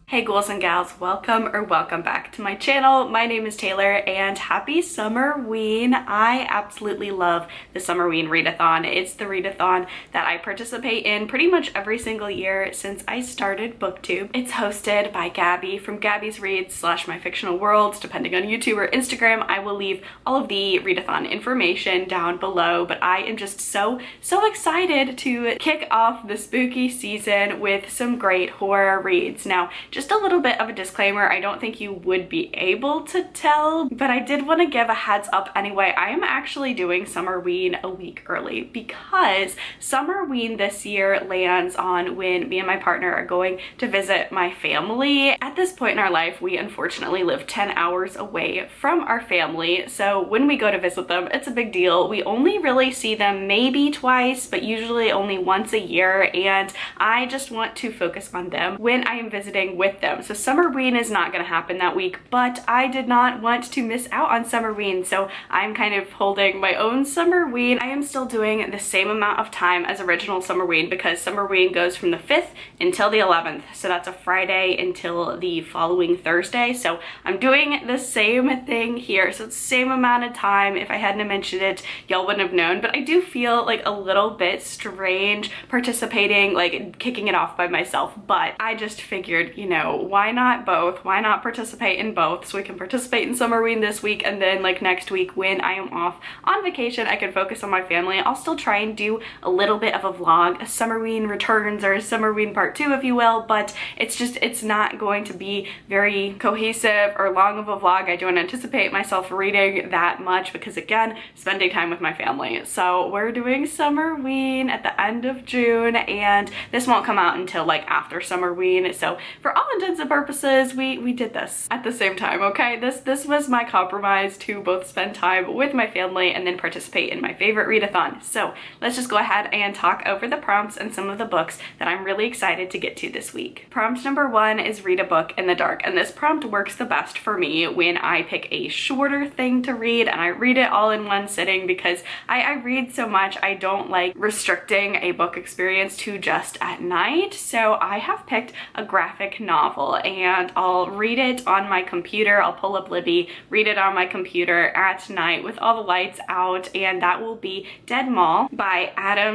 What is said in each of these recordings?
Hey ghouls and gals, welcome back to my channel. My name is Taylor and happy Summerween. I absolutely love the Summerween Readathon. It's the readathon that I participate in pretty much every single year since I started BookTube. It's hosted by Gabby from Gabby's Reads / My Fictional Worlds, depending on YouTube or Instagram. I will leave all of the readathon information down below, but I am just so excited to kick off the spooky season with some great horror reads. Now, just a little bit of a disclaimer, I don't think you would be able to tell, but I did want to give a heads up anyway. I am actually doing Summerween a week early because Summerween this year lands on when me and my partner are going to visit my family. At this point in our life, we unfortunately live 10 hours away from our family, so when we go to visit them, it's a big deal. We only really see them maybe twice, but usually only once a year, and I just want to focus on them when I am visiting with them. So Summerween is not going to happen that week, but I did not want to miss out on Summerween, so I'm kind of holding my own Summerween. I am still doing the same amount of time as original Summerween because Summerween goes from the 5th until the 11th, so that's a Friday until the following Thursday. So I'm doing the same thing here, so it's the same amount of time. If I hadn't mentioned it, y'all wouldn't have known, but I do feel like a little bit strange participating, like kicking it off by myself, but I just figured, you know, why not both? Why not participate in both? So we can participate in Summerween this week, and then like next week when I am off on vacation, I can focus on my family. I'll still try and do a little bit of a vlog, a Summerween returns or a Summerween part 2 if you will, but it's not going to be very cohesive or long of a vlog. I don't anticipate myself reading that much because again, spending time with my family. So we're doing Summerween at the end of June, and this won't come out until like after Summerween. So for all intents and purposes, we did this at the same time, okay? This was my compromise to both spend time with my family and then participate in my favorite readathon. So let's just go ahead and talk over the prompts and some of the books that I'm really excited to get to this week. Prompt number 1 is read a book in the dark, and this prompt works the best for me when I pick a shorter thing to read and I read it all in one sitting because I read so much. I don't like restricting a book experience to just at night, so I have picked a graphic novel and I'll read it on my computer. I'll pull up Libby, read it on my computer at night with all the lights out, and that will be Dead Mall by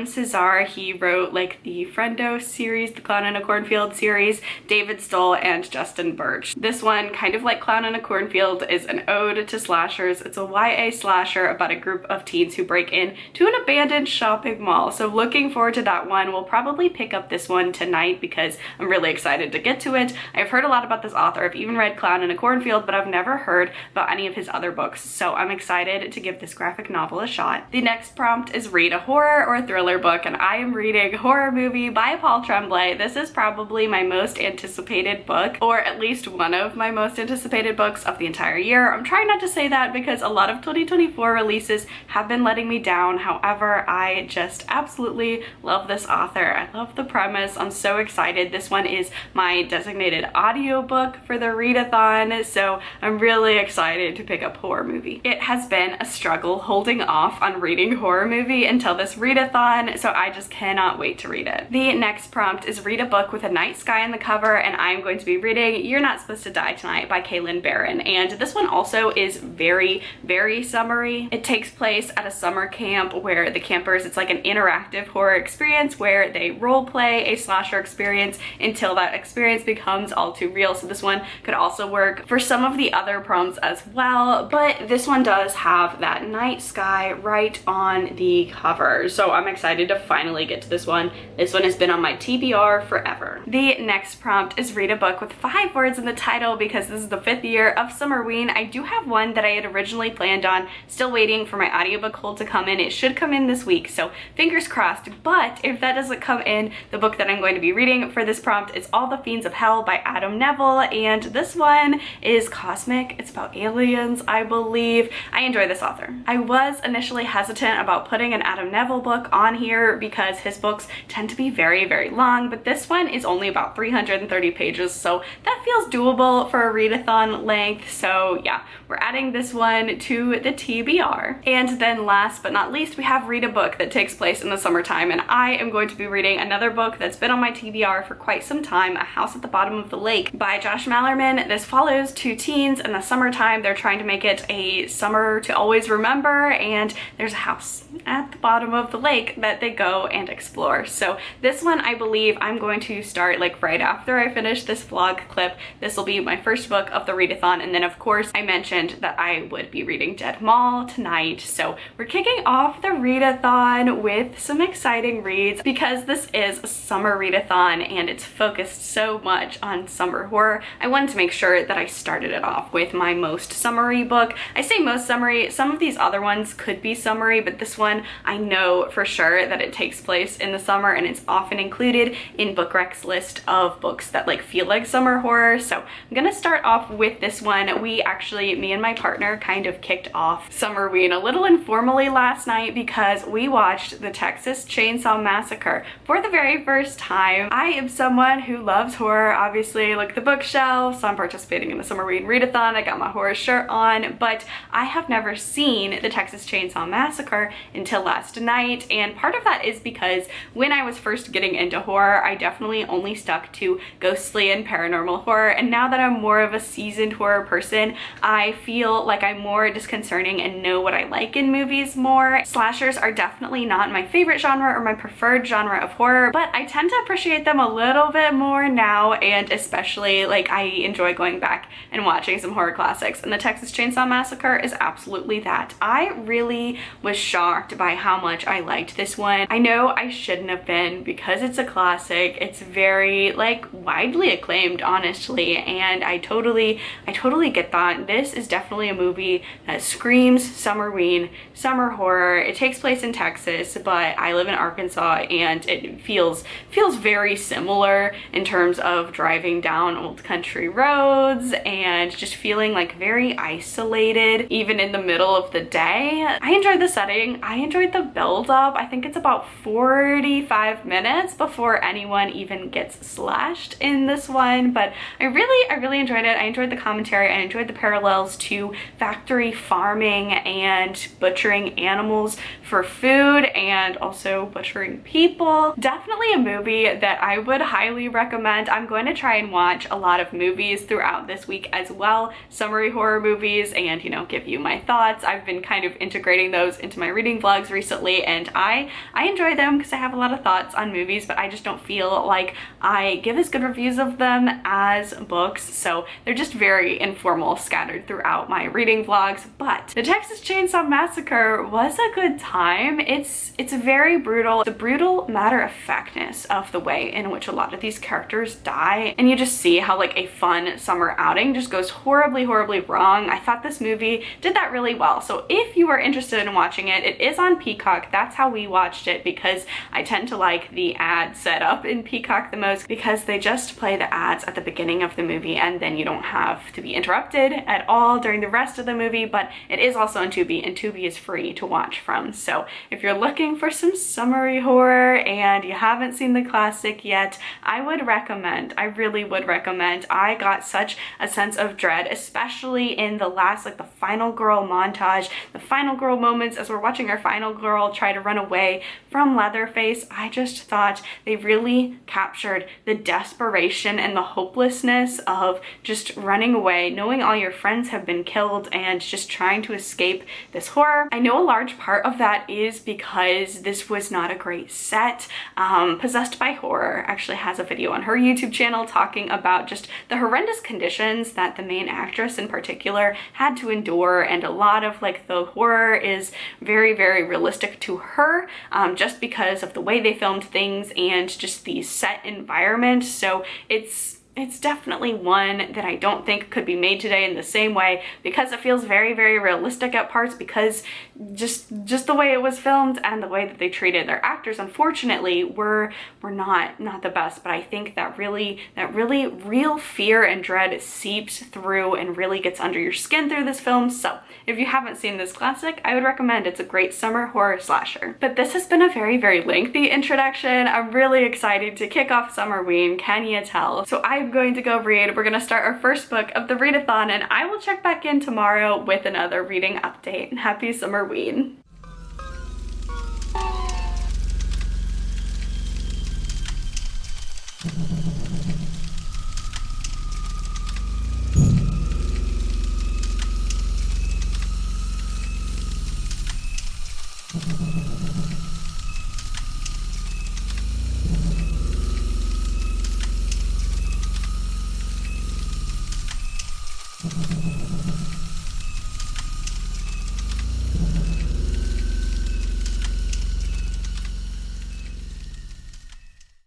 Cesare. He wrote like the Friendo series, the Clown in a Cornfield series, David Stoll and Justin Birch. This one, kind of like Clown in a Cornfield, is an ode to slashers. It's a YA slasher about a group of teens who break in to an abandoned shopping mall. So looking forward to that one. We'll probably pick up this one tonight because I'm really excited to get to it. I've heard a lot about this author. I've even read Clown in a Cornfield, but I've never heard about any of his other books, so I'm excited to give this graphic novel a shot. The next prompt is read a horror or thriller book, and I am reading Horror Movie by Tremblay. This is probably my most anticipated book, or at least one of my most anticipated books of the entire year. I'm trying not to say that because a lot of 2024 releases have been letting me down. However, I just absolutely love this author. I love the premise. I'm so excited. This one is my designated audiobook for the readathon, so I'm really excited to pick up Horror Movie. It has been a struggle holding off on reading Horror Movie until this readathon, so I just cannot wait to read it. The next prompt is read a book with a night sky on the cover, and I'm going to be reading You're Not Supposed to Die Tonight by Kalynn Bayron, and this one also is very summery. It takes place at a summer camp where the campers, it's like an interactive horror experience where they role play a slasher experience until that experience becomes all too real. So this one could also work for some of the other prompts as well, but this one does have that night sky right on the cover, so I'm excited to finally get to this one. This one has been on my TBR forever. The next prompt is read a book with 5 words in the title because this is the 5th year of Summerween. I do have one that I had originally planned on, still waiting for my audiobook hold to come in. It should come in this week, so fingers crossed, but if that doesn't come in, the book that I'm going to be reading for this prompt is All the Fiends of Hell Nevill by Nevill, and this one is cosmic. It's about aliens, I believe. I enjoy this author. I was initially hesitant about putting an Nevill book on here because his books tend to be very, very long, but this one is only about 330 pages, so that feels doable for a readathon length. So yeah, we're adding this one to the TBR. And then last but not least, we have Read a Book that takes place in the summertime, and I am going to be reading another book that's been on my TBR for quite some time, A House at the Bottom of the Lake by Josh Malerman. This follows two teens in the summertime. They're trying to make it a summer to always remember, and there's a house at the bottom of the lake that they go and explore. So this one, I believe I'm going to start like right after I finish this vlog clip. This will be my first book of the readathon, and then of course I mentioned that I would be reading Dead Mall tonight. So we're kicking off the readathon with some exciting reads because this is a summer readathon and it's focused so much on summer horror. I wanted to make sure that I started it off with my most summery book. I say most summery, some of these other ones could be summery, but this one I know for sure that it takes place in the summer, and it's often included in BookRec's list of books that like feel like summer horror. So I'm gonna start off with this one. We actually, me and my partner, kind of kicked off Summerween a little informally last night because we watched the Texas Chainsaw Massacre for the very first time. I am someone who loves horror, obviously. Look at the bookshelf, so I'm participating in the Summerween readathon. I got my horror shirt on, but I have never seen the Texas Chainsaw Massacre until last night, and part of that is because when I was first getting into horror, I definitely only stuck to ghostly and paranormal horror, and now that I'm more of a seasoned horror person, I feel like I'm more disconcerting and know what I like in movies more. Slashers are definitely not my favorite genre or my preferred genre of horror, but I tend to appreciate them a little bit more now, and especially like I enjoy going back and watching some horror classics, and the Texas Chainsaw Massacre is absolutely that. I really was shocked by how much I liked this one. I know I shouldn't have been because it's a classic. It's very like widely acclaimed, honestly, and I totally get that. This is definitely a movie that screams Summerween, summer horror. It takes place in Texas, but I live in Arkansas, and it feels very similar in terms of driving down old country roads and just feeling like very isolated even in the middle of the day. I enjoyed the setting. I enjoyed the build up. I think it's about 45 minutes before anyone even gets slashed in this one, but I really enjoyed it. I enjoyed the commentary. I enjoyed the parallels to factory farming and butchering animals for food and also butchering people. Definitely a movie that I would highly recommend. I'm going to try and watch a lot of movies throughout this week as well, summery horror movies, and you know, give you my thoughts. I've been kind of integrating those into my reading vlogs recently, and I enjoy them because I have a lot of thoughts on movies, but I just don't feel like I give as good reviews of them as books, so they're just very informal, scattered throughout my reading vlogs. But the Texas Chainsaw Massacre was a good time. It's very brutal. The brutal matter-of-factness of the way in which a lot of these characters die, and you just see how like a fun summer outing just goes horribly wrong. I thought this movie did that really well. So if you are interested in watching it, it is on Peacock. That's how we watched it because I tend to like the ad setup in Peacock the most because they just play the ads at the beginning of the movie, and then you don't have to be interrupted at all during the rest of the movie. But it is also on Tubi, and Tubi is free to watch from. So if you're looking for some summery horror and you haven't seen the classic yet, I would recommend. I really would recommend. I got such a sense of dread, especially in the last, like the final girl montage, the final girl moments as we're watching our final girl try to run away from Leatherface. I just thought they really captured the desperation and the hopelessness of just running away, knowing all your friends have been killed, and just trying to escape this horror. I know a large part of that is because this was not a great set. Possessed by Horror actually has a video on her YouTube channel talking about just the horrendous conditions that the main actress in particular had to endure, and a lot of like the horror is very realistic to her, just because of the way they filmed things and just the set environment. So it's it's definitely one that I don't think could be made today in the same way, because it feels very, very realistic at parts, because just the way it was filmed and the way that they treated their actors, unfortunately, were not the best. But I think that really real fear and dread seeps through and really gets under your skin through this film. So if you haven't seen this classic, I would recommend. It's a great summer horror slasher. But this has been a very, very lengthy introduction. I'm really excited to kick off Summerween, can you tell? So I'm going to go read. We're gonna start our first book of the readathon, and I will check back in tomorrow with another reading update. Happy Summerween.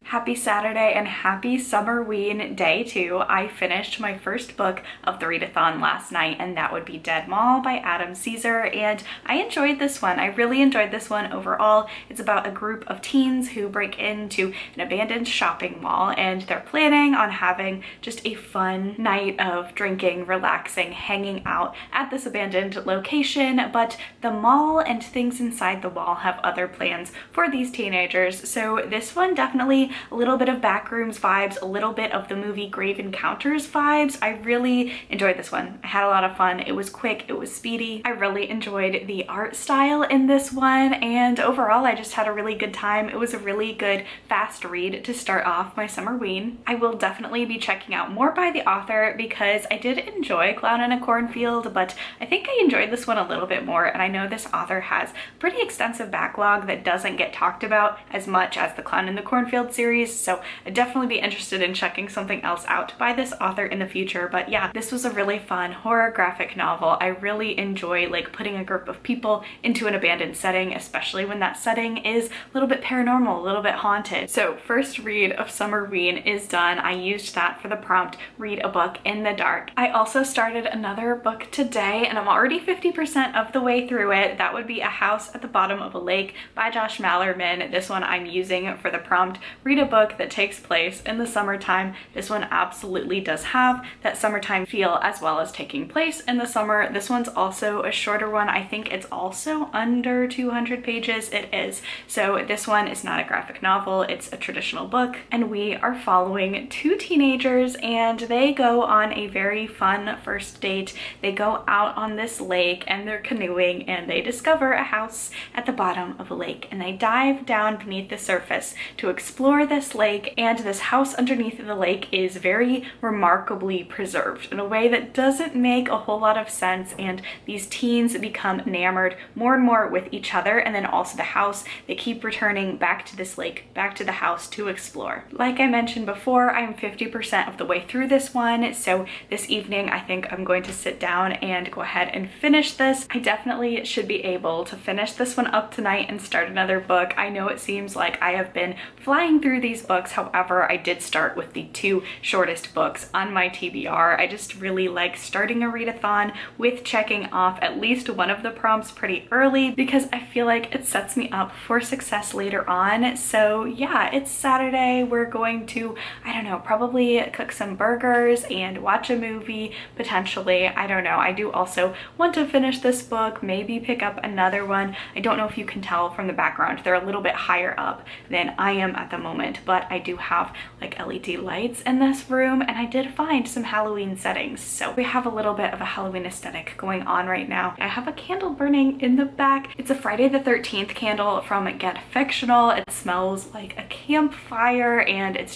Happy Saturday and happy Summerween day 2. I finished my first book of the readathon last night, and that would be Dead Mall by Cesare, and I enjoyed this one. I really enjoyed this one overall. It's about a group of teens who break into an abandoned shopping mall, and they're planning on having just a fun night of drinking, relaxing, hanging out at this abandoned location, but the mall and things inside the mall have other plans for these teenagers. So this one definitely a little bit of Backrooms vibes, a little bit of the movie Grave Encounters vibes. I really enjoyed this one. I had a lot of fun. It was quick, it was speedy. I really enjoyed the art style in this one, and overall I just had a really good time. It was a really good fast read to start off my Summerween. I will definitely be checking out more by the author, because I did enjoy Clown in a Cornfield, but I think I enjoyed this one a little bit more, and I know this author has a pretty extensive backlog that doesn't get talked about as much as the Clown in the Cornfield series, so I'd definitely be interested in checking something else out by this author in the future. But yeah, this was a really fun horror graphic novel. I really enjoy like putting a group of people into an abandoned setting, especially when that setting is a little bit paranormal, a little bit haunted. So first read of Summerween is done. I used that for the prompt, read a book in the dark. I also started another book today, and I'm already 50% of the way through it. That would be A House at the Bottom of a Lake by Josh Malerman. This one I'm using for the prompt, read a book that takes place in the summertime. This one absolutely does have that summertime feel, as well as taking place in the summer. This one's also a shorter one. I think it's also under 200 pages. It is. So this one is not a graphic novel, it's a traditional book, and we are following two teenagers, and they go on a very fun first date. They go out on this lake and they're canoeing, and they discover a house at the bottom of a lake, and they dive down beneath the surface to explore this lake. And this house underneath the lake is very remarkably preserved in a way that doesn't make a whole lot of sense, and these teens become enamored more and more with each other, and then also the house. They keep returning back to this lake, back to the house to explore. Like I mentioned before, I'm 50% of the way through this one, so this evening I think I'm going to sit down and go ahead and finish this. I definitely should be able to finish this one up tonight and start another book. I know it seems like I have been flying through these books. However, I did start with the 2 shortest books on my TBR. I just really like starting a readathon with checking off at least one of the prompts pretty early, because I feel like it sets me up for success later on. So yeah, it's Saturday. We're going to, I don't know, probably cook some burgers and watch a movie, potentially. I don't know. I do also want to finish this book, maybe pick up another one. I don't know if you can tell from the background, they're a little bit higher up than I am at the moment, but I do have like LED lights in this room, and I did find some Halloween settings. So we have a little bit of a Halloween aesthetic going on right now. I have a candle burning in the back. It's a Friday the 13th candle from Get Fictional. It smells like a campfire, and it's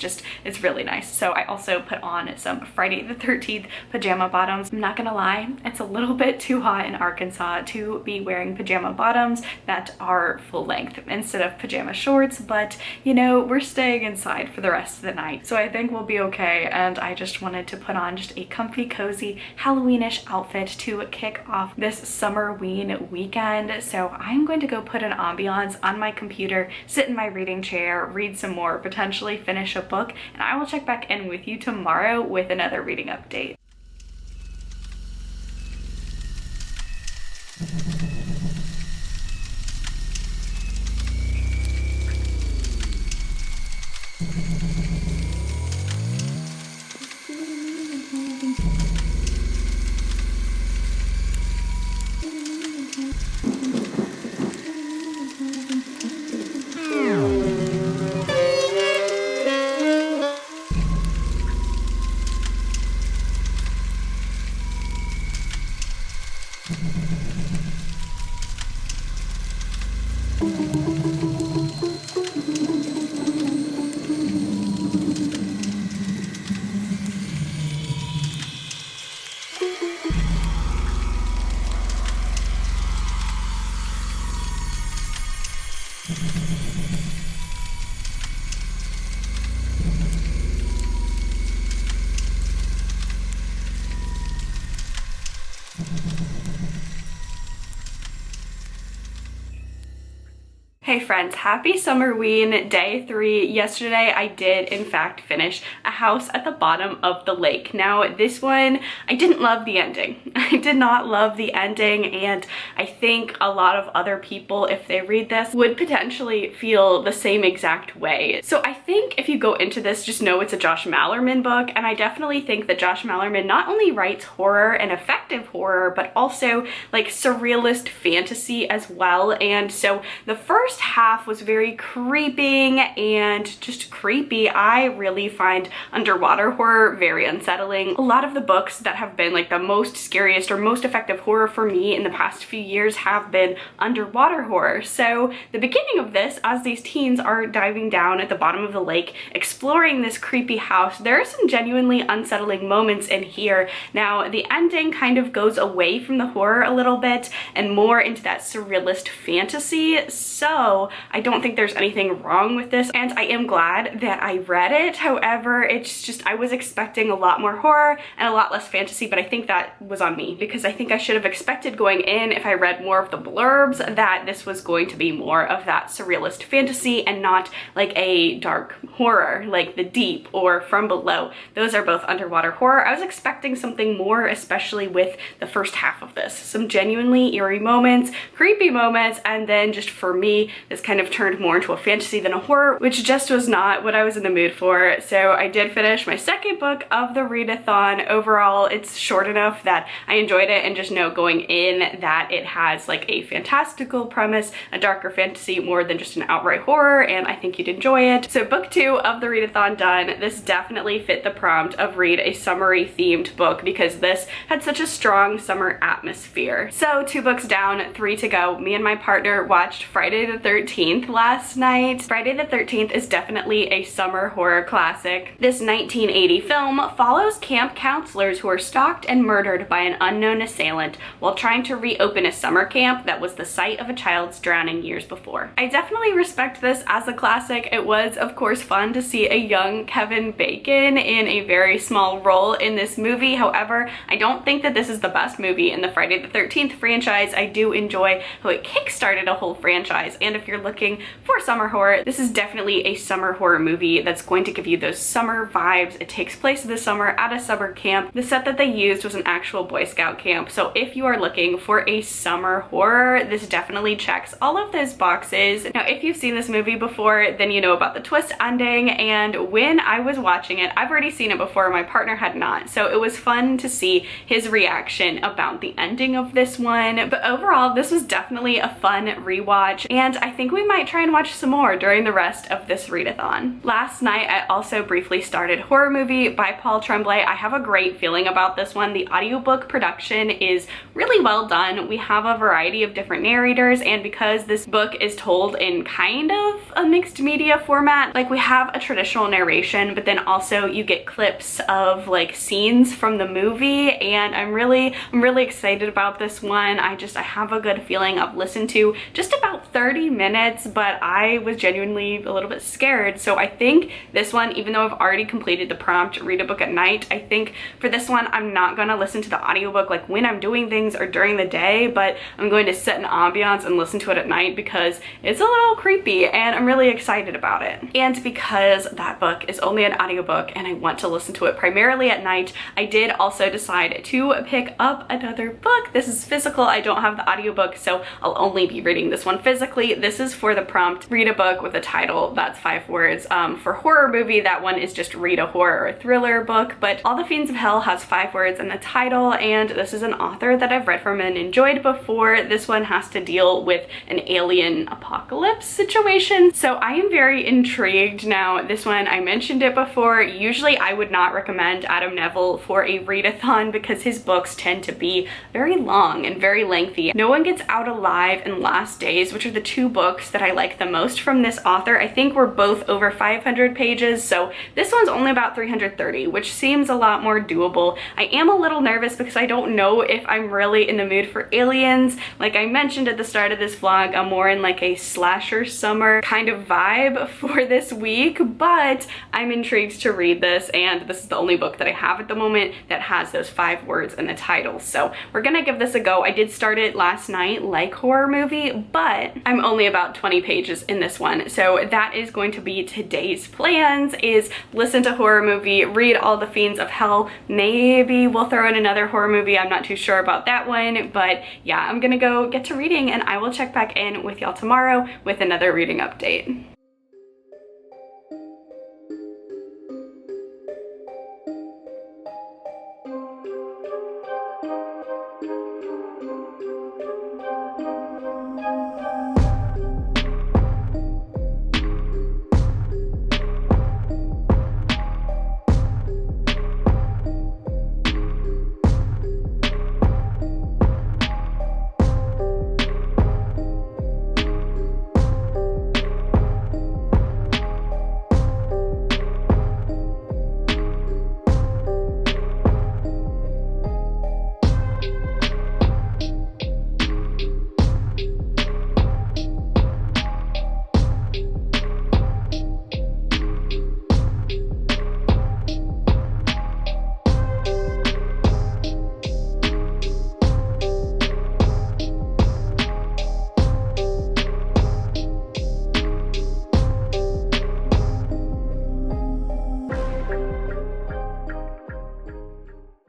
really nice. So I also put on some Friday the 13th pajama bottoms. I'm not gonna lie, it's a little bit too hot in Arkansas to be wearing pajama bottoms that are full length instead of pajama shorts, but you know, we're still staying inside for the rest of the night. So I think we'll be okay, and I just wanted to put on just a comfy, cozy, Halloweenish outfit to kick off this Summerween weekend. So I'm going to go put an ambiance on my computer, sit in my reading chair, read some more, potentially finish a book, and I will check back in with you tomorrow with another reading update. Hey friends, happy Summerween, day 3. Yesterday I did in fact finish A House at the Bottom of the Lake. Now this one, I didn't love the ending. I did not love the ending, and I think a lot of other people, if they read this, would potentially feel the same exact way. So I think if you go into this, just know it's a Josh Malerman book, and I definitely think that Josh Malerman not only writes horror and effective horror, but also like surrealist fantasy as well. And so the first half was very creeping and just creepy. I really find underwater horror very unsettling. A lot of the books that have been like the most scariest or most effective horror for me in the past few years have been underwater horror. So the beginning of this, as these teens are diving down at the bottom of the lake, exploring this creepy house, there are some genuinely unsettling moments in here. Now the ending kind of goes away from the horror a little bit and more into that surrealist fantasy. So I don't think there's anything wrong with this, and I am glad that I read it. However, it's just, I was expecting a lot more horror and a lot less fantasy, but I think that was on me because I think I should have expected going in, if I read more of the blurbs, that this was going to be more of that surrealist fantasy and not like a dark horror like The Deep or From Below. Those are both underwater horror. I was expecting something more, especially with the first half of this. Some genuinely eerie moments, creepy moments, and then just for me, this kind of turned more into a fantasy than a horror, which just was not what I was in the mood for. So I did finish my second book of the readathon. Overall, it's short enough that I enjoyed it, and just know going in that it has like a fantastical premise, a darker fantasy more than just an outright horror, and I think you'd enjoy it. So book 2 of the readathon done. This definitely fit the prompt of read a summery themed book because this had such a strong summer atmosphere. So 2 books down, 3 to go. Me and my partner watched Friday the 13th last night. Friday the 13th is definitely a summer horror classic. This 1980 film follows camp counselors who are stalked and murdered by an unknown assailant while trying to reopen a summer camp that was the site of a child's drowning years before. I definitely respect this as a classic. It was, of course, fun to see a young Kevin Bacon in a very small role in this movie. However, I don't think that this is the best movie in the Friday the 13th franchise. I do enjoy how it kickstarted a whole franchise, and if you're looking for summer horror, this is definitely a summer horror movie that's going to give you those summer vibes. It takes place this summer at a summer camp. The set that they used was an actual Boy Scout camp, so if you are looking for a summer horror, this definitely checks all of those boxes. Now, if you've seen this movie before, then you know about the twist ending, and when I was watching it, I've already seen it before, my partner had not, so it was fun to see his reaction about the ending of this one. But overall, this was definitely a fun rewatch, and I think we might try and watch some more during the rest of this readathon. Last night, I also briefly started Horror Movie by Paul Tremblay. I have a great feeling about this one. The audiobook production is really well done. We have a variety of different narrators, and because this book is told in kind of a mixed media format, like we have a traditional narration, but then also you get clips of like scenes from the movie, and I'm really excited about this one. I have a good feeling. I've listened to just about 30 minutes minutes, but I was genuinely a little bit scared. So I think this one, even though I've already completed the prompt, read a book at night, I think for this one, I'm not gonna listen to the audiobook like when I'm doing things or during the day, but I'm going to set an ambiance and listen to it at night because it's a little creepy and I'm really excited about it. And because that book is only an audiobook and I want to listen to it primarily at night, I did also decide to pick up another book. This is physical. I don't have the audiobook, so I'll only be reading this one physically. This is for the prompt, read a book with a title that's 5 words. For horror movie, that one is just read a horror or thriller book, but All the Fiends of Hell has 5 words in the title, and this is an author that I've read from and enjoyed before. This one has to deal with an alien apocalypse situation, so I am very intrigued. Now, this one, I mentioned it before, usually I would not recommend Adam Nevill for a readathon because his books tend to be very long and very lengthy. No One Gets Out Alive and Last Days, which are the 2 books that I like the most from this author, I think were both over 500 pages, so this one's only about 330, which seems a lot more doable. I am a little nervous because I don't know if I'm really in the mood for aliens. Like I mentioned at the start of this vlog, I'm more in like a slasher summer kind of vibe for this week, but I'm intrigued to read this, and this is the only book that I have at the moment that has those 5 words in the title. So we're gonna give this a go. I did start it last night like horror movie, but I'm only about 20 pages in this one. So that is going to be today's plans, is listen to horror movie, read All the Fiends of Hell. Maybe we'll throw in another horror movie. I'm not too sure about that one, but yeah, I'm gonna go get to reading and I will check back in with y'all tomorrow with another reading update.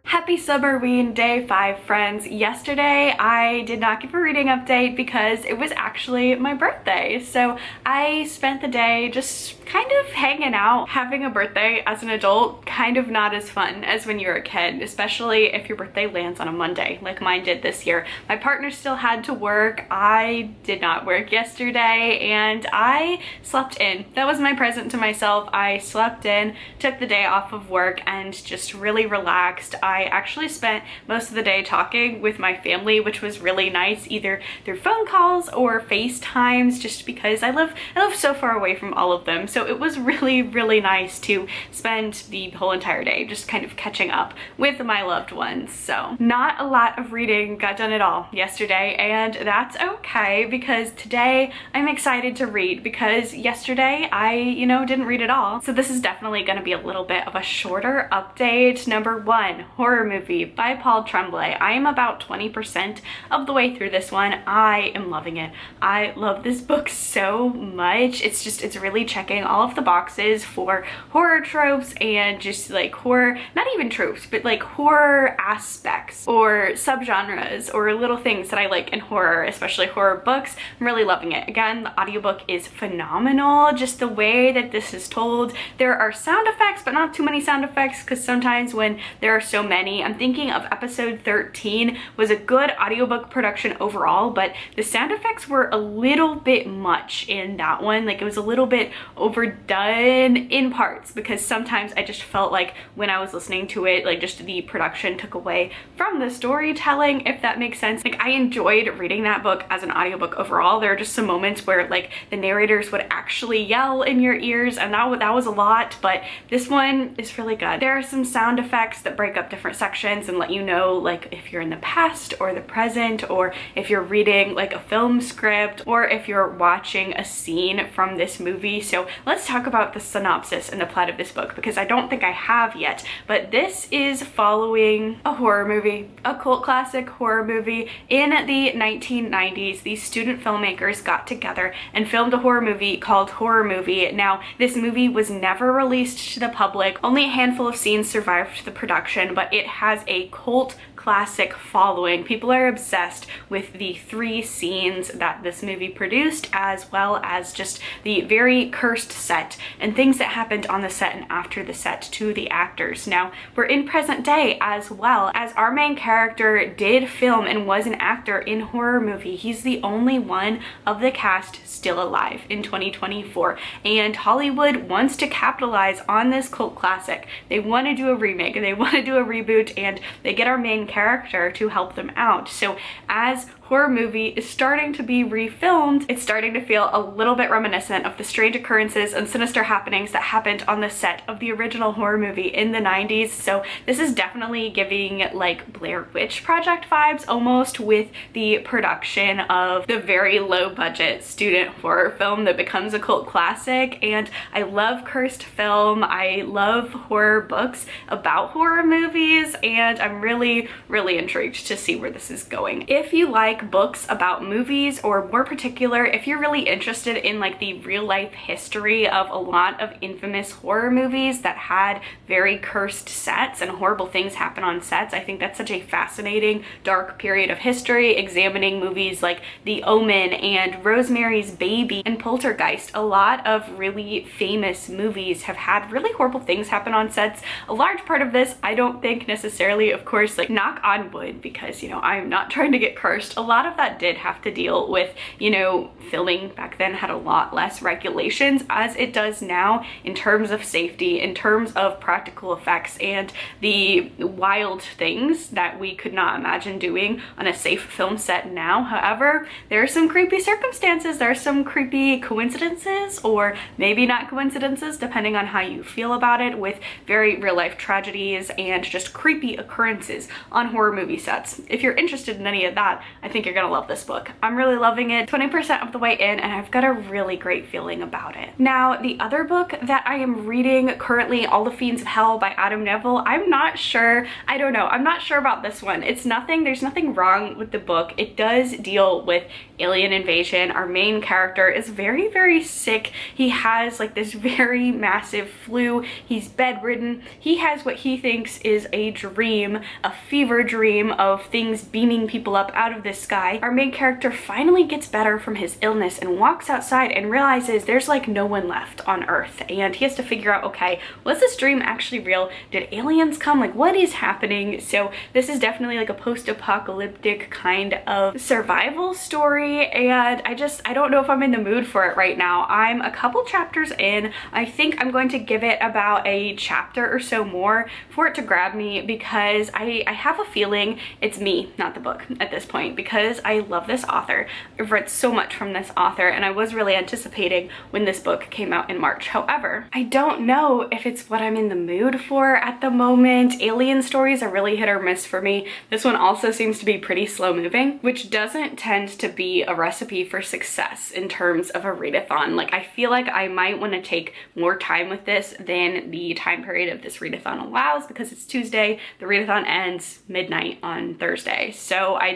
Happy Summerween day 5, friends. Yesterday I did not give a reading update because it was actually my birthday. So I spent the day just kind of hanging out. Having a birthday as an adult, kind of not as fun as when you're a kid, especially if your birthday lands on a Monday like mine did this year. My partner still had to work. I did not work yesterday and I slept in. That was my present to myself. I slept in, took the day off of work and just really relaxed. I actually spent most of the day talking with my family, which was really nice, either through phone calls or FaceTimes, just because I live so far away from all of them. So it was really, really nice to spend the whole entire day just kind of catching up with my loved ones. So not a lot of reading got done at all yesterday, and that's okay because today I'm excited to read because yesterday I, didn't read at all. So this is definitely going to be a little bit of a shorter update. Number 1, horror movie by Tremblay. I am about 20% of the way through this one. I am loving it. I love this book so much. It's really checking all of the boxes for horror tropes and just like horror, not even tropes, but like horror aspects or subgenres or little things that I like in horror, especially horror books. I'm really loving it. Again, the audiobook is phenomenal. Just the way that this is told. There are sound effects, but not too many sound effects because sometimes when there are so many, I'm thinking of episode 13 was a good audiobook production overall, but the sound effects were a little bit much in that one. Like it was a little bit overdone in parts because sometimes I just felt like when I was listening to it, like just the production took away from the storytelling, if that makes sense. Like I enjoyed reading that book as an audiobook overall. There are just some moments where like the narrators would actually yell in your ears and that was a lot, but this one is really good. There are some sound effects that break up different sections and let you know like if you're in the past or the present, or if you're reading like a film script, or if you're watching a scene from this movie. So let's talk about the synopsis and the plot of this book, because I don't think I have yet. But this is following a horror movie, a cult classic horror movie. In the 1990s, these student filmmakers got together and filmed a horror movie called Horror Movie. Now, this movie was never released to the public. Only a handful of scenes survived the production, but it has a cult classic following. People are obsessed with the 3 scenes that this movie produced, as well as just the very cursed set and things that happened on the set and after the set to the actors. Now, we're in present day as well, as our main character did film and was an actor in Horror Movie. He's the only one of the cast still alive in 2024, and Hollywood wants to capitalize on this cult classic. They want to do a remake and they want to do a reboot, and they get our main character to help them out. So as Horror Movie is starting to be refilmed, it's starting to feel a little bit reminiscent of the strange occurrences and sinister happenings that happened on the set of the original Horror Movie in the 90s. So this is definitely giving like Blair Witch Project vibes almost, with the production of the very low budget student horror film that becomes a cult classic. And I love cursed film. I love horror books about horror movies, and I'm really intrigued to see where this is going. If you like books about movies, or more particular, if you're really interested in like the real life history of a lot of infamous horror movies that had very cursed sets and horrible things happen on sets, I think that's such a fascinating dark period of history, examining movies like The Omen and Rosemary's Baby and Poltergeist. A lot of really famous movies have had really horrible things happen on sets. A large part of this, I don't think necessarily, of course, like knock on wood, because, you know, I'm not trying to get cursed. A lot of that did have to deal with, you know, filming back then had a lot less regulations as it does now in terms of safety, in terms of practical effects, and the wild things that we could not imagine doing on a safe film set now. However, there are some creepy circumstances, there are some creepy coincidences, or maybe not coincidences, depending on how you feel about it, with very real life tragedies and just creepy occurrences on horror movie sets. If you're interested in any of that, I think you're gonna love this book. I'm really loving it, 20% of the way in, and I've got a really great feeling about it. Now, the other book that I am reading currently, All the Fiends of Hell by Nevill, I'm not sure, I don't know, I'm not sure about this one. It's nothing, there's nothing wrong with the book. It does deal with alien invasion. Our main character is very sick. He has like this very massive flu. He's bedridden. He has what he thinks is a dream, a fever dream of things beaming people up out of the sky. Our main character finally gets better from his illness and walks outside and realizes there's like no one left on Earth, and he has to figure out, okay, was this dream actually real? Did aliens come? Like, what is happening? So this is definitely like a post-apocalyptic kind of survival story, and I don't know if I'm in the mood for it right now. I'm a couple chapters in. I think I'm going to give it about a chapter or so more for it to grab me, because I have a feeling it's me, not the book at this point, because I love this author. I've read so much from this author, and I was really anticipating when this book came out in March. However, I don't know if it's what I'm in the mood for at the moment. Alien stories are really hit or miss for me. This one also seems to be pretty slow moving, which doesn't tend to be a recipe for success in terms of a readathon. Like, I feel like I might want to take more time with this than the time period of this readathon allows, because it's Tuesday, the readathon ends midnight on Thursday. So I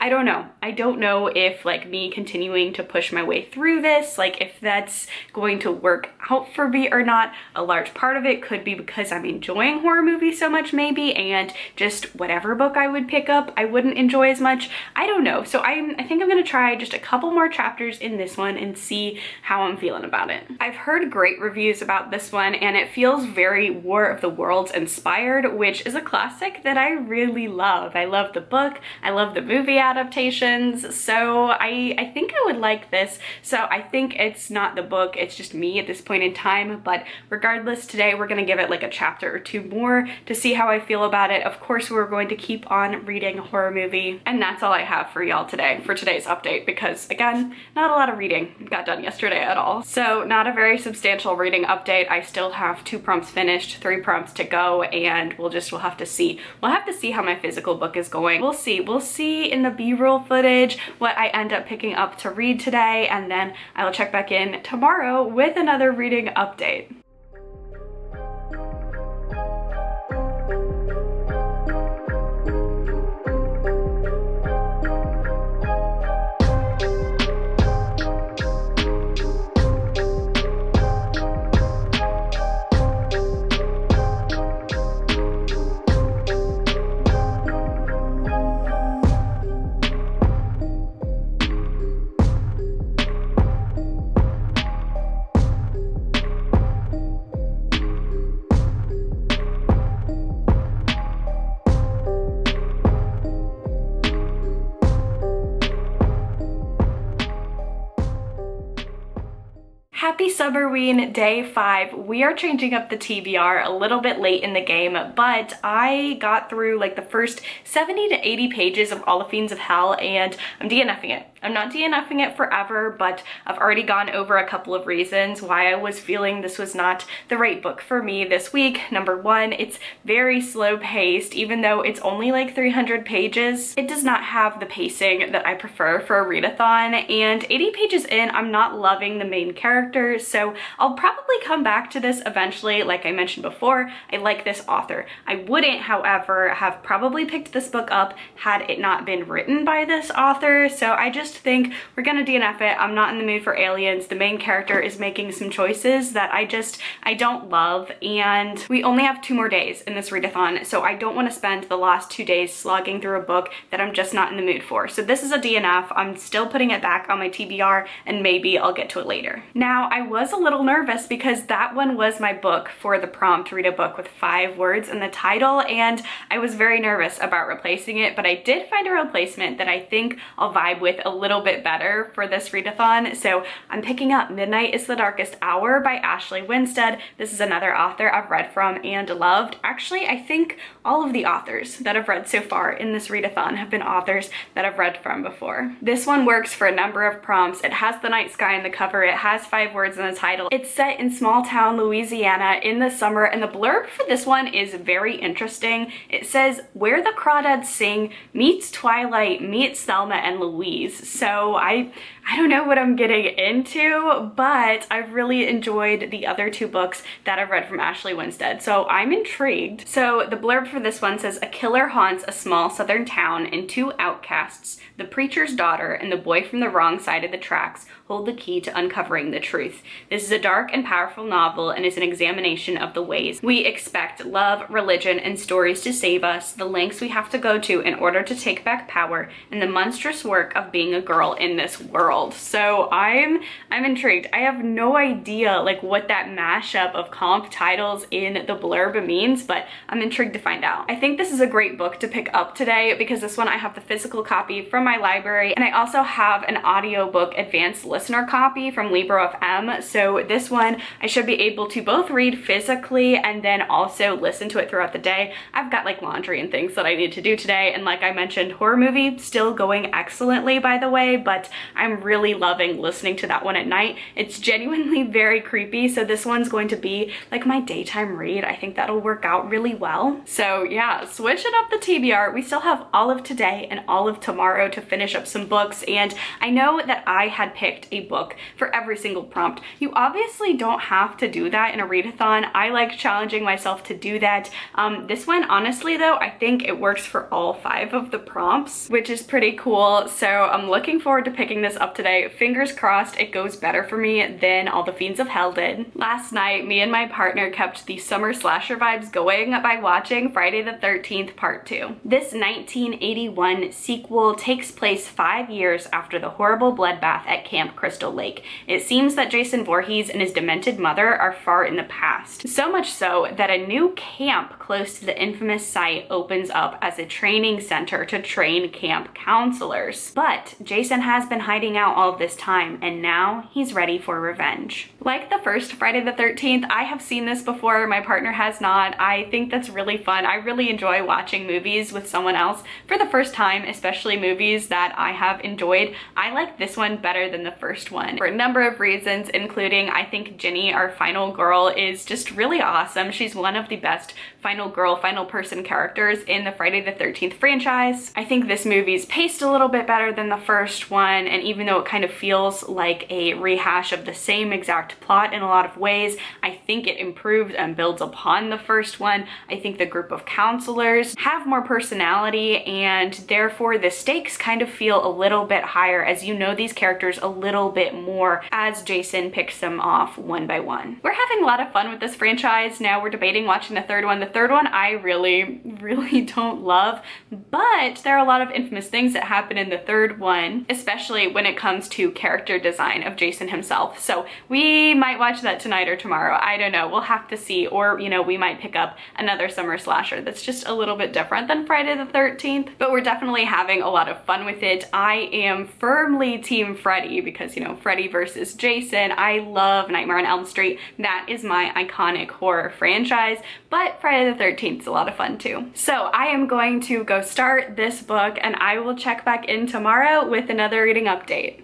don't know. I don't know if like me continuing to push my way through this, like if that's going to work out for me or not. A large part of it could be because I'm enjoying horror movies so much maybe, and just whatever book I would pick up I wouldn't enjoy as much. I don't know. So I think I'm gonna try just a couple more chapters in this one and see how I'm feeling about it. I've heard great reviews about this one, and it feels very War of the Worlds inspired, which is a classic that I really love. I love the book, I love the movie adaptation, adaptations, so I think I would like this. So I think it's not the book, it's just me at this point in time, but regardless, today we're gonna give it like a chapter or two more to see how I feel about it. Of course, we're going to keep on reading a horror movie, and that's all I have for y'all today for today's update, because again, not a lot of reading got done yesterday at all. So not a very substantial reading update. I still have 2 prompts finished, 3 prompts to go, and we'll have to see. We'll have to see how my physical book is going. We'll see in the B-roll footage what I end up picking up to read today, and then I will check back in tomorrow with another reading update. Happy Summerween day 5. We are changing up the TBR a little bit late in the game, but I got through like the first 70 to 80 pages of All the Fiends of Hell, and I'm DNFing it. I'm not DNFing it forever, but I've already gone over a couple of reasons why I was feeling this was not the right book for me this week. Number 1, it's very slow paced. Even though it's only like 300 pages, it does not have the pacing that I prefer for a readathon, and 80 pages in, I'm not loving the main character, so I'll probably come back to this eventually. Like I mentioned before, I like this author. I wouldn't, however, have probably picked this book up had it not been written by this author, so I just think we're gonna DNF it. I'm not in the mood for aliens. The main character is making some choices that I don't love, and we only have 2 more days in this readathon, so I don't want to spend the last 2 days slogging through a book that I'm just not in the mood for. So this is a DNF. I'm still putting it back on my TBR, and maybe I'll get to it later. Now, I was a little nervous because that one was my book for the prompt, read a book with 5 words in the title, and I was very nervous about replacing it, but I did find a replacement that I think I'll vibe with a little bit better for this readathon. So I'm picking up Midnight is the Darkest Hour by Ashley Winstead. This is another author I've read from and loved. Actually, I think all of the authors that I've read so far in this readathon have been authors that I've read from before. This one works for a number of prompts. It has the night sky in the cover. It has 5 words in the title. It's set in small town Louisiana in the summer, and the blurb for this one is very interesting. It says, "Where the crawdads sing meets Twilight meets Thelma and Louise." So I don't know what I'm getting into, but I've really enjoyed the other 2 books that I've read from Ashley Winstead, so I'm intrigued. So the blurb for this one says, "A killer haunts a small southern town, and 2 outcasts, the preacher's daughter and the boy from the wrong side of the tracks, hold the key to uncovering the truth. This is a dark and powerful novel and is an examination of the ways we expect love, religion, and stories to save us, the lengths we have to go to in order to take back power, and the monstrous work of being a girl in this world." So I'm intrigued. I have no idea like what that mashup of comp titles in the blurb means, but I'm intrigued to find out. I think this is a great book to pick up today because this one I have the physical copy from my library, and I also have an audiobook advanced listener copy from Libro FM. So this one I should be able to both read physically and then also listen to it throughout the day. I've got like laundry and things that I need to do today, and like I mentioned, horror movie still going excellently, by the way, but I'm really loving listening to that one at night. It's genuinely very creepy, so this one's going to be like my daytime read. I think that'll work out really well. So yeah, switching up the TBR. We still have all of today and all of tomorrow to finish up some books, and I know that I had picked a book for every single prompt. You obviously don't have to do that in a readathon. I like challenging myself to do that. This one, honestly though, I think it works for all 5 of the prompts, which is pretty cool. So I'm looking forward to picking this up up today. Fingers crossed it goes better for me than all the Fiends of Hell did. Last night, me and my partner kept the summer slasher vibes going by watching Friday the 13th Part 2. This 1981 sequel takes place 5 years after the horrible bloodbath at Camp Crystal Lake. It seems that Jason Voorhees and his demented mother are far in the past. So much so that a new camp close to the infamous site opens up as a training center to train camp counselors. But Jason has been hiding out all of this time, and now he's ready for revenge. Like the first Friday the 13th, I have seen this before, my partner has not. I think that's really fun. I really enjoy watching movies with someone else for the first time, especially movies that I have enjoyed. I like this one better than the first one for a number of reasons, including I think Ginny, our final girl, is just really awesome. She's one of the best final girl, final person characters in the Friday the 13th franchise. I think this movie's paced a little bit better than the first one, and even though it kind of feels like a rehash of the same exact plot in a lot of ways, I think it improves and builds upon the first one. I think the group of counselors have more personality, and therefore the stakes kind of feel a little bit higher as you know these characters a little bit more as Jason picks them off one by one. We're having a lot of fun with this franchise. Now we're debating watching the third one. The third one I really don't love, but there are a lot of infamous things that happen in the third one, especially when it comes to character design of Jason himself. So we might watch that tonight or tomorrow. I don't know. We'll have to see. Or, you know, we might pick up another summer slasher that's just a little bit different than Friday the 13th, but we're definitely having a lot of fun with it. I am firmly Team Freddy because, you know, Freddy versus Jason. I love Nightmare on Elm Street. That is my iconic horror franchise, but Friday the 13th is a lot of fun too. So I am going to go start this book, and I will check back in tomorrow with another reading update.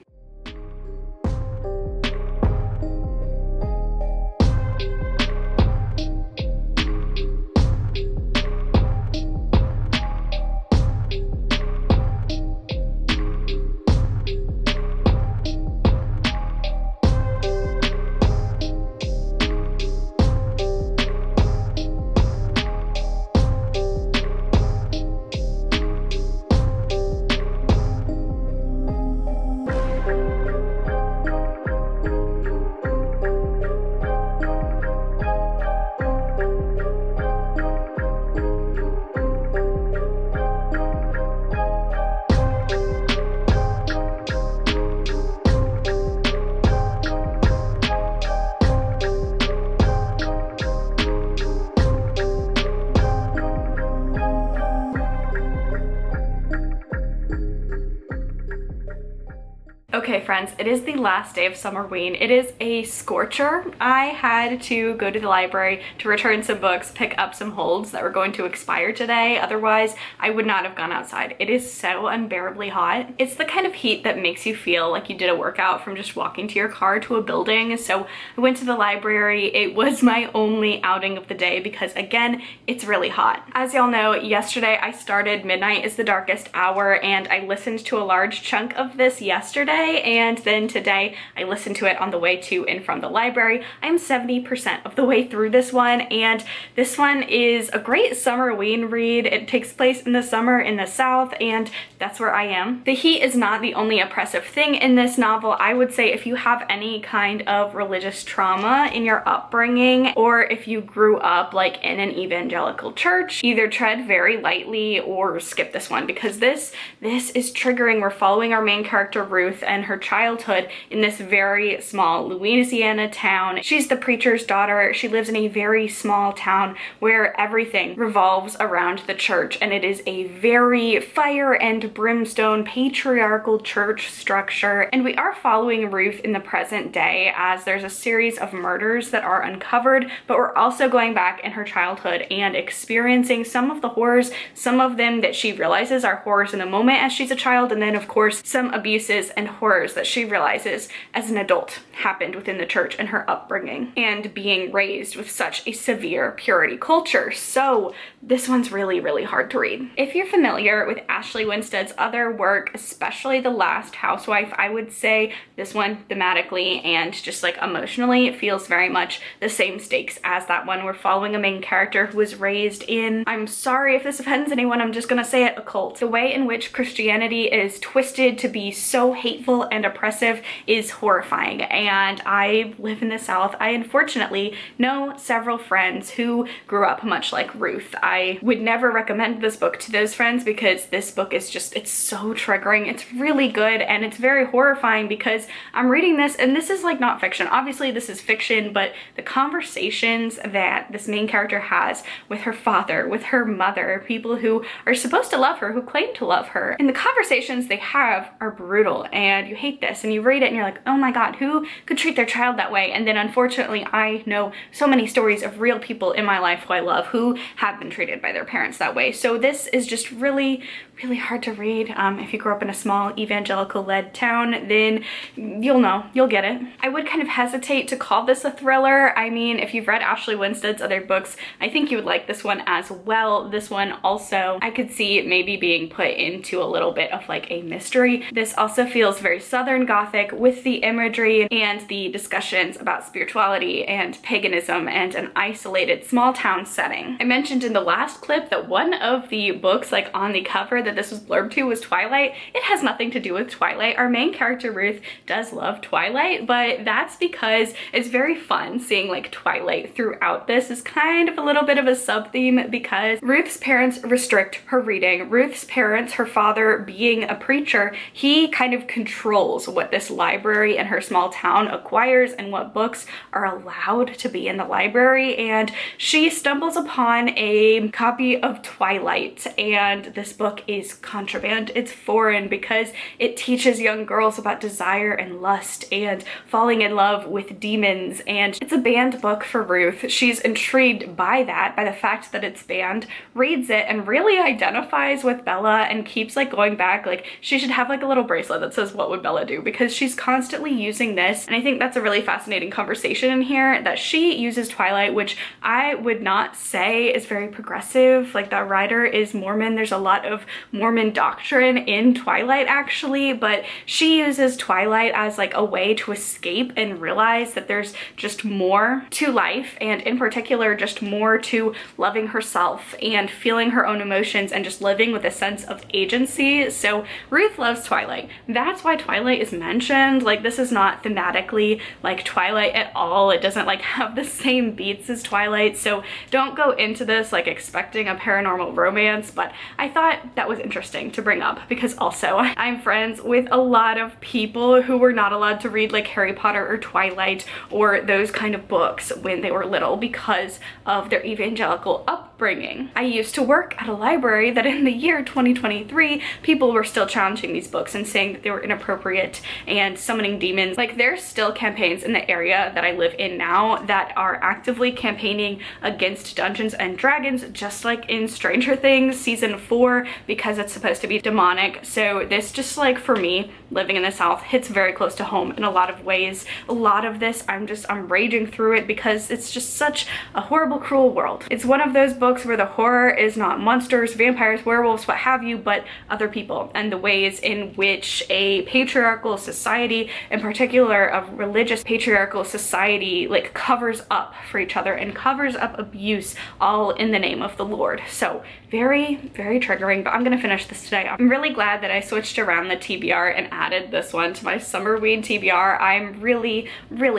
Okay friends, it is the last day of Summerween. It is a scorcher. I had to go to the library to return some books, pick up some holds that were going to expire today. Otherwise, I would not have gone outside. It is so unbearably hot. It's the kind of heat that makes you feel like you did a workout from just walking to your car to a building. So I went to the library. It was my only outing of the day because again, it's really hot. As y'all know, yesterday I started Midnight is the Darkest Hour, and I listened to a large chunk of this yesterday, and then today I listened to it on the way to and from the library. I'm 70% of the way through this one, and this one is a great Summerween read. It takes place in the summer in the South, and that's where I am. The heat is not the only oppressive thing in this novel. I would say if you have any kind of religious trauma in your upbringing, or if you grew up like in an evangelical church, either tread very lightly or skip this one because this is triggering. We're following our main character Ruth and her childhood in this very small Louisiana town. She's the preacher's daughter. She lives in a very small town where everything revolves around the church, and it is a very fire and brimstone patriarchal church structure. And we are following Ruth in the present day as there's a series of murders that are uncovered, but we're also going back in her childhood and experiencing some of the horrors, some of them that she realizes are horrors in the moment as she's a child, and then of course some abuses and horrors that she realizes as an adult happened within the church and her upbringing and being raised with such a severe purity culture. So this one's really hard to read. If you're familiar with Ashley Winstead's other work, especially The Last Housewife, I would say this one thematically and just like emotionally, it feels very much the same stakes as that one. We're following a main character who was raised in, I'm sorry if this offends anyone, I'm just gonna say it, a cult. The way in which Christianity is twisted to be so hateful and and oppressive is horrifying. And I live in the South. I unfortunately know several friends who grew up much like Ruth. I would never recommend this book to those friends because this book is just, it's so triggering. It's really good and it's very horrifying because I'm reading this and this is like not fiction. Obviously this is fiction, but the conversations that this main character has with her father, with her mother, people who are supposed to love her, who claim to love her, and the conversations they have are brutal, and you hate this and you read it and you're like, oh my god, who could treat their child that way? And then unfortunately I know so many stories of real people in my life who I love who have been treated by their parents that way. So this is just really hard to read. If you grew up in a small evangelical-led town, then you'll know, you'll get it. I would kind of hesitate to call this a thriller. I mean, if you've read Ashley Winstead's other books, I think you would like this one as well. This one also, I could see maybe being put into a little bit of like a mystery. This also feels very Southern Gothic with the imagery and the discussions about spirituality and paganism and an isolated small town setting. I mentioned in the last clip that one of the books like on the cover that this was blurbed to was Twilight. It has nothing to do with Twilight. Our main character Ruth does love Twilight, but that's because it's very fun seeing like Twilight throughout. This is kind of a little bit of a sub-theme because Ruth's parents restrict her reading. Ruth's parents, her father being a preacher, he kind of controls what this library in her small town acquires and what books are allowed to be in the library, and she stumbles upon a copy of Twilight, and this book is contraband. It's foreign because it teaches young girls about desire and lust and falling in love with demons, and it's a banned book for Ruth. She's intrigued by that, by the fact that it's banned, reads it and really identifies with Bella and keeps like going back, like she should have like a little bracelet that says what would Bella do, because she's constantly using this. And I think that's a really fascinating conversation in here, that she uses Twilight, which I would not say is very progressive. Like the writer is Mormon. There's a lot of Mormon doctrine in Twilight actually, but she uses Twilight as like a way to escape and realize that there's just more to life, and in particular just more to loving herself and feeling her own emotions and just living with a sense of agency. So Ruth loves Twilight. That's why Twilight is mentioned. Like this is not thematically like Twilight at all. It doesn't like have the same beats as Twilight, so don't go into this like expecting a paranormal romance, but I thought that was interesting to bring up because also I'm friends with a lot of people who were not allowed to read like Harry Potter or Twilight or those kind of books when they were little because of their evangelical upbringing. I used to work at a library that in the year 2023 people were still challenging these books and saying that they were inappropriate and summoning demons. Like there's still campaigns in the area that I live in now that are actively campaigning against Dungeons and Dragons, just like in Stranger Things season 4, because it's supposed to be demonic. So this just like for me living in the South hits very close to home in a lot of ways. A lot of this I'm raging through it because it's just such a horrible, cruel world. It's one of those books where the horror is not monsters, vampires, werewolves, what have you, but other people and the ways in which a patriarchal society, in particular a religious patriarchal society, like covers up for each other and covers up abuse all in the name of the Lord. So very triggering, but I'm gonna finish this today. I'm really glad that I switched around the TBR and added this one to my Summerween TBR. I'm really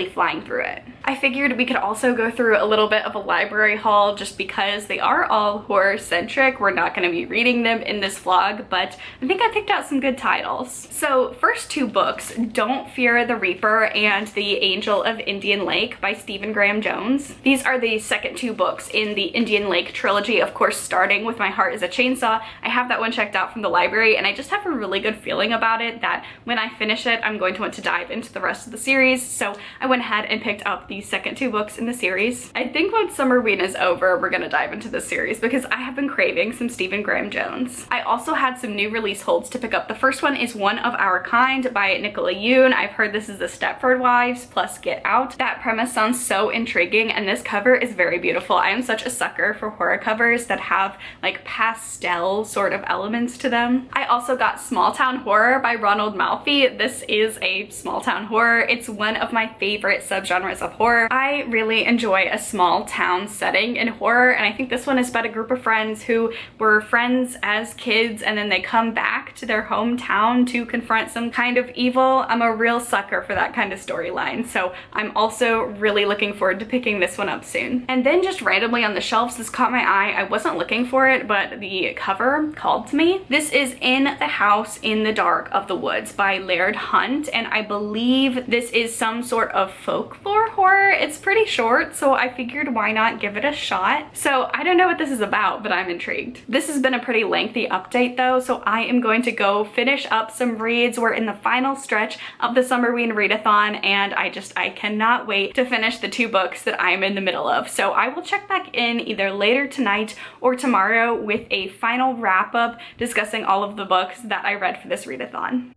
flying through it. I figured we could also go through a little bit of a library haul just because they are all horror centric. We're not going to be reading them in this vlog, but I think I picked out some good titles. So first two books, Don't Fear the Reaper and The Angel of Indian Lake by Stephen Graham Jones. These are the second two books in the Indian Lake trilogy, of course starting with My Heart is a Chainsaw. I have that one checked out from the library and I just have a really good feeling about it that when I finish it I'm going to want to dive into the rest of the series, so I went ahead and picked up the second two books in the series. I think once Summerween is over we're gonna dive into this series because I have been craving some Stephen Graham Jones. I also had some new release holds to pick up. The first one is One of Our Kind by Nicola Yoon. I've heard this is the Stepford Wives plus Get Out. That premise sounds so intriguing and this cover is very beautiful. I am such a sucker for horror covers that have like pastel sort of elements to them. I also got Small Town Horror by Ronald Malfi. This is a small town horror. It's one of my favorite subgenres of horror. I really enjoy a small town setting in horror and I think this one is about a group of friends who were friends as kids and then they come back to their hometown to confront some kind of evil. I'm a real sucker for that kind of storyline, so I'm also really looking forward to picking this one up soon. And then just randomly on the shelves, this caught my eye. I wasn't looking for it, but the cover called to me. This is In the House in the Dark of the Woods by Laird Hunt, and I believe this is some sort of folklore horror. It's pretty short, so I figured why not give it a shot. So I don't know what this is about, but I'm intrigued. This has been a pretty lengthy update though, so I am going to go finish up some reads. We're in the final stretch of the Summerween Readathon, and I cannot wait to finish the 2 books that I'm in the middle of. So I will check back in either later tonight or tomorrow with a final wrap up discussing all of the books that I read for this readathon.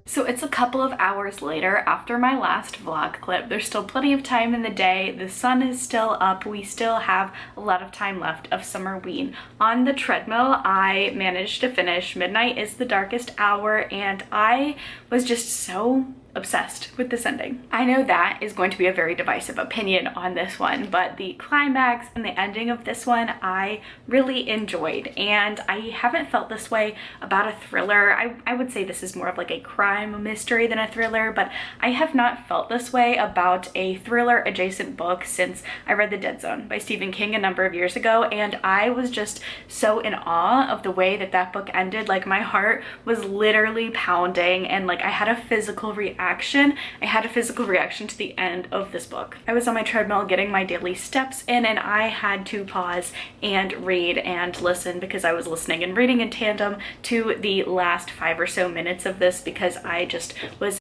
So it's a couple of hours later after my last vlog clip. There's still plenty of time in the day. The sun is still up. We still have a lot of time left of Summerween. On the treadmill, I managed to finish Midnight is the Darkest Hour, and I was just so obsessed with this ending. I know that is going to be a very divisive opinion on this one, but the climax and the ending of this one I really enjoyed, and I haven't felt this way about a thriller. I would say this is more of like a crime mystery than a thriller, but I have not felt this way about a thriller adjacent book since I read The Dead Zone by Stephen King a number of years ago, and I was just so in awe of the way that that book ended. Like, my heart was literally pounding, and like I had a physical reaction. I had a physical reaction to the end of this book. I was on my treadmill getting my daily steps in, and I had to pause and read and listen because I was listening and reading in tandem to the last 5 or so minutes of this because I just was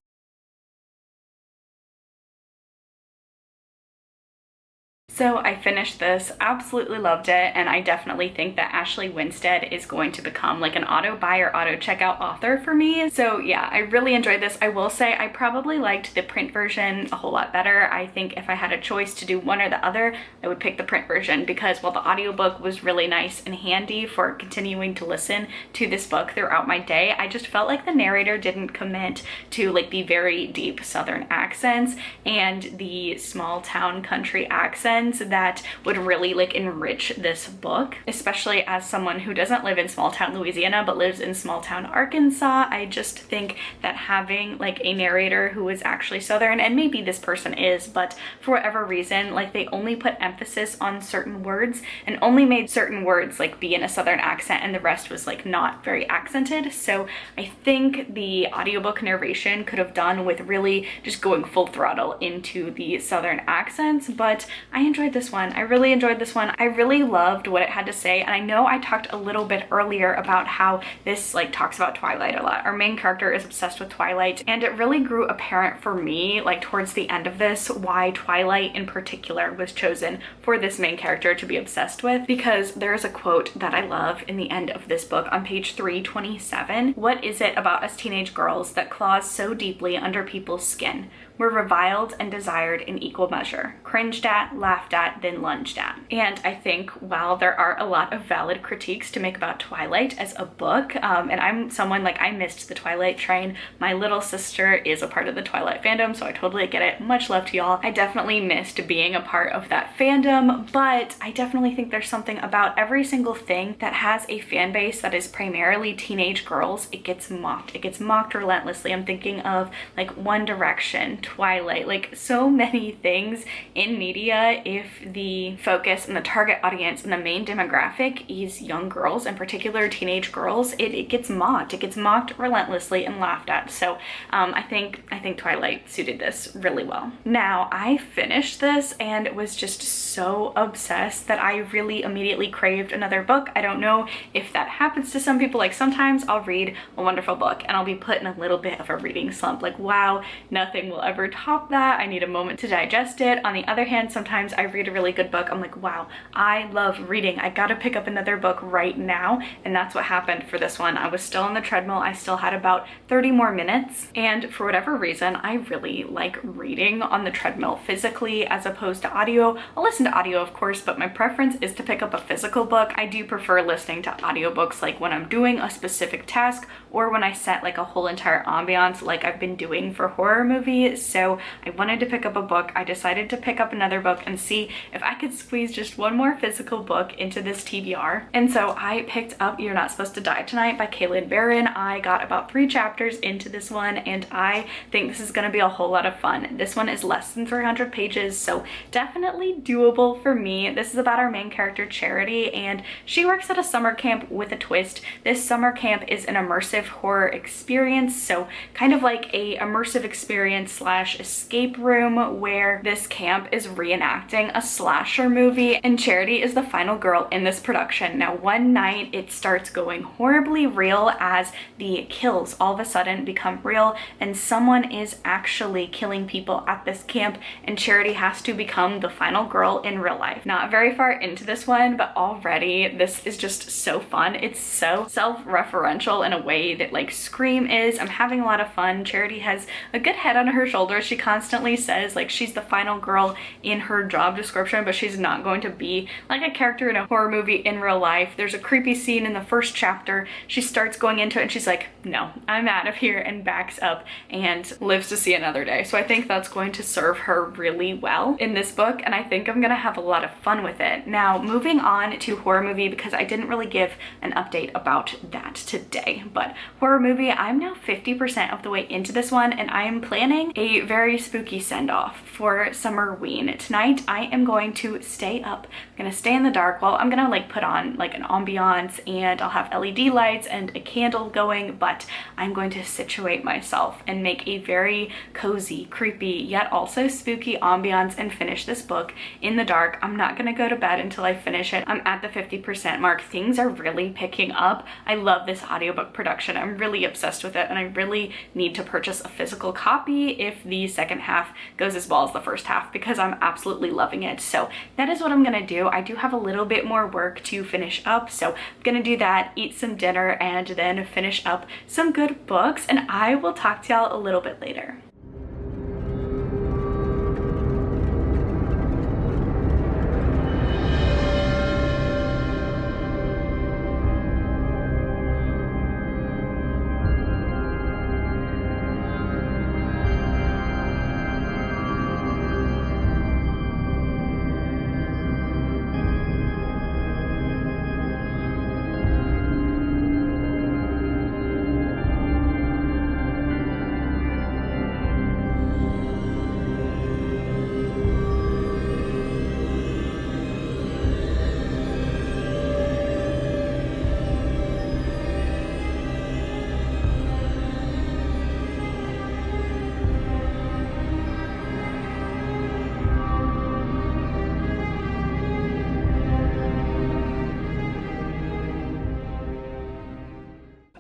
So I finished this, absolutely loved it, and I definitely think that Ashley Winstead is going to become like an auto buy or auto checkout author for me. So yeah, I really enjoyed this. I will say I probably liked the print version a whole lot better. I think if I had a choice to do one or the other, I would pick the print version because while the audiobook was really nice and handy for continuing to listen to this book throughout my day, I just felt like the narrator didn't commit to like the very deep Southern accents and the small town country accents that would really like enrich this book, especially as someone who doesn't live in small town Louisiana but lives in small town Arkansas. I just think that having like a narrator who is actually Southern, and maybe this person is, but for whatever reason, like they only put emphasis on certain words and only made certain words like be in a Southern accent and the rest was like not very accented. So I think the audiobook narration could have done with really just going full throttle into the Southern accents, but I enjoyed this one. I really enjoyed this one. I really loved what it had to say, and I know I talked a little bit earlier about how this like talks about Twilight a lot. Our main character is obsessed with Twilight, and it really grew apparent for me like towards the end of this why Twilight in particular was chosen for this main character to be obsessed with, because there's a quote that I love in the end of this book on page 327. "What is it about us teenage girls that claws so deeply under people's skin? We're reviled and desired in equal measure, cringed at, laughed at, then lunged at." And I think while there are a lot of valid critiques to make about Twilight as a book, and I'm someone like I missed the Twilight train. My little sister is a part of the Twilight fandom, so I totally get it. Much love to y'all. I definitely missed being a part of that fandom, but I definitely think there's something about every single thing that has a fan base that is primarily teenage girls. It gets mocked. It gets mocked relentlessly. I'm thinking of like One Direction, Twilight, like so many things in media. If the focus and the target audience and the main demographic is young girls, in particular teenage girls, it gets mocked. It gets mocked relentlessly and laughed at. So I think Twilight suited this really well. Now I finished this and was just so obsessed that I really immediately craved another book. I don't know if that happens to some people. Like sometimes I'll read a wonderful book and I'll be put in a little bit of a reading slump, like wow, nothing will ever top that. I need a moment to digest it. On the other hand, sometimes I I read a really good book, I'm like, wow, I love reading. I gotta pick up another book right now. And that's what happened for this one. I was still on the treadmill. I still had about 30 more minutes. And for whatever reason, I really like reading on the treadmill physically as opposed to audio. I'll listen to audio, of course, but my preference is to pick up a physical book. I do prefer listening to audiobooks like when I'm doing a specific task or when I set like a whole entire ambiance like I've been doing for horror movies. So I wanted to pick up a book. I decided to pick up another book and see if I could squeeze just one more physical book into this TBR. And so I picked up You're Not Supposed to Die Tonight by Kalynn Bayron. I got about 3 chapters into this one and I think this is going to be a whole lot of fun. This one is less than 300 pages, so definitely doable for me. This is about our main character, Charity, and she works at a summer camp with a twist. This summer camp is an immersive horror experience, so kind of like a immersive experience slash escape room where this camp is reenacting a slasher movie, and Charity is the final girl in this production. Now, one night it starts going horribly real as the kills all of a sudden become real and someone is actually killing people at this camp, and Charity has to become the final girl in real life. Not very far into this one, but already this is just so fun. It's so self-referential in a way that like Scream is. I'm having a lot of fun. Charity has a good head on her shoulders. She constantly says like she's the final girl in her job description, but she's not going to be like a character in a horror movie in real life. There's a creepy scene in the first chapter. She starts going into it and she's like, no, I'm out of here, and backs up and lives to see another day. So I think that's going to serve her really well in this book, and I think I'm gonna have a lot of fun with it. Now, moving on to horror movie, because I didn't really give an update about that today, but horror movie, I'm now 50% of the way into this one, and I am planning a very spooky send-off for Summerween. Tonight, I am going to stay up. I'm gonna stay in the dark. Well, I'm gonna like put on like an ambiance, and I'll have LED lights and a candle going, but I'm going to situate myself and make a very cozy, creepy, yet also spooky ambiance and finish this book in the dark. I'm not gonna go to bed until I finish it. I'm at the 50% mark. Things are really picking up. I love this audiobook production. I'm really obsessed with it, and I really need to purchase a physical copy if the second half goes as well as the first half, because I'm absolutely loving it. So that is what I'm gonna do. I do have a little bit more work to finish up, so I'm gonna do that, eat some dinner, and then finish up some good books, and I will talk to y'all a little bit later.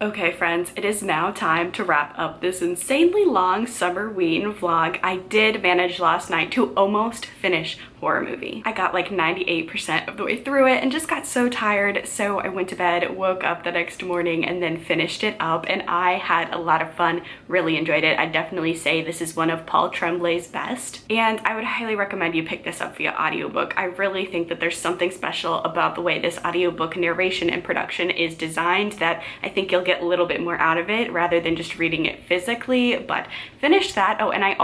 Okay friends, it is now time to wrap up this insanely long Summerween vlog. I did manage last night to almost finish horror movie. I got like 98% of the way through it and just got so tired, so I went to bed, woke up the next morning, and then finished it up, and I had a lot of fun, really enjoyed it. I definitely say this is one of Paul Tremblay's best, and I would highly recommend you pick this up via audiobook. I really think that there's something special about the way this audiobook narration and production is designed that I think you'll get a little bit more out of it rather than just reading it physically. But finished that. Oh, and I